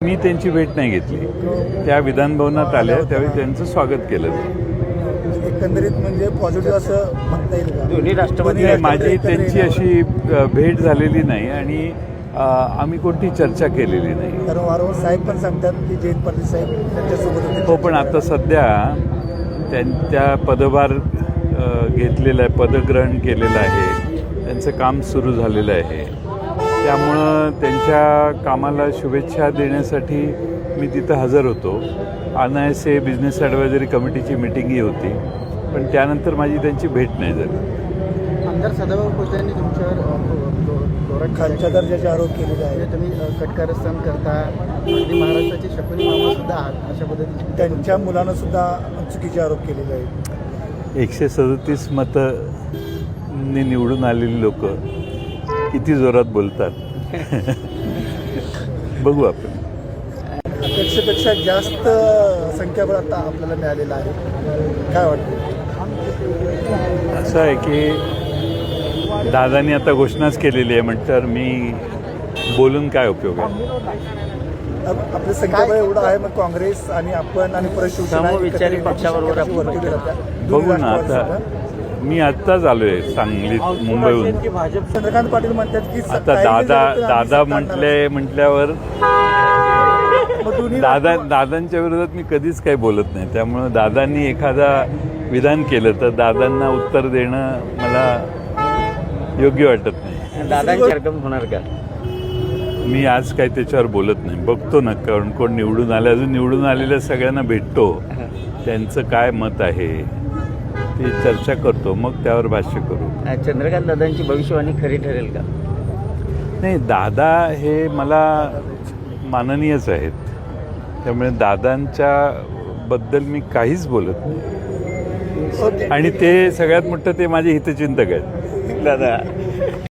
मी त्यांची भेट नाही घेतली. त्या विधानभवनात आल्या त्यावेळी त्यांचं स्वागत केलं. एकंदरीत म्हणजे पॉझिटिव्ह असं म्हणता येईल का? दोन्ही राष्ट्रवादी नाही, माझी त्यांची अशी भेट झालेली नाही आणि आम्ही कोणती चर्चा केलेली नाही. कारण वारंवार साहेब पण सांगतात की जयंत पाटील साहेब त्यांच्यासोबत होते. हो, पण आता सध्या त्यांच्या पदभार घेतलेला आहे, पदग्रहण केलेलं आहे, त्यांचं काम सुरू झालेलं आहे. त्यामुळं त्यांच्या कामाला शुभेच्छा देण्यासाठी मी तिथं हजर होतो. अनायसे बिझनेस ॲडवायझरी कमिटीची मिटिंगही होती, पण त्यानंतर माझी त्यांची भेट नाही झाली. आमदार सदाभाऊ खोत यांनी तुमच्यावर खालच्या दर्जाचे आरोप केलेले आहेत. तुम्ही कटकारस्थान करता, अगदी महाराष्ट्राचे शकुनी मामा सुद्धा आहात, अशा पद्धतीने त्यांच्या मुलानं सुद्धा चुकीचे आरोप केलेले आहेत. 137 मतांनी निवडून आलेली लोक किती जोरात बोलतात बघू आपण. अपेक्षेपेक्षा जास्त संख्याबळ आता आपल्याला मिळालेलं आहे. काय वाटतं? असं आहे की दादानी आता घोषणाच केलेली आहे म्हटल्यावर मी बोलून काय उपयोग आहे. आपलं संख्याबळ एवढं आहे, मग काँग्रेस आणि आपण आणि परत शिवसेना समविचारी पक्षाबरोबर आपण वरती जातात. बघू ना. आता मी आत्ताच आलो आहे सांगलीत, मुंबईहून. चंद्रकांत पाटील म्हणतात की आता दादा म्हटल्यावर दादांच्या विरोधात मी कधीच काही बोलत नाही. त्यामुळं दादांनी एखादा विधान केलं तर दादांना उत्तर देणं मला योग्य वाटत नाही. दादांची रक्कम होणार का? मी आज काही त्याच्यावर बोलत नाही. बघतो ना कोण निवडून आले. अजून निवडून आलेल्या सगळ्यांना भेटतो, त्यांचं काय मत आहे ती चर्चा करतो, मग त्यावर भाष्य करू. चंद्रकांत दादांची भविष्यवाणी खरी ठरेल का? नाही, दादा हे मला माननीयच आहेत, त्यामुळे दादांच्या बद्दल मी काहीच बोलत नाही. आणि ते सगळ्यात मोठं ते माझे हितचिंतक आहेत. दादा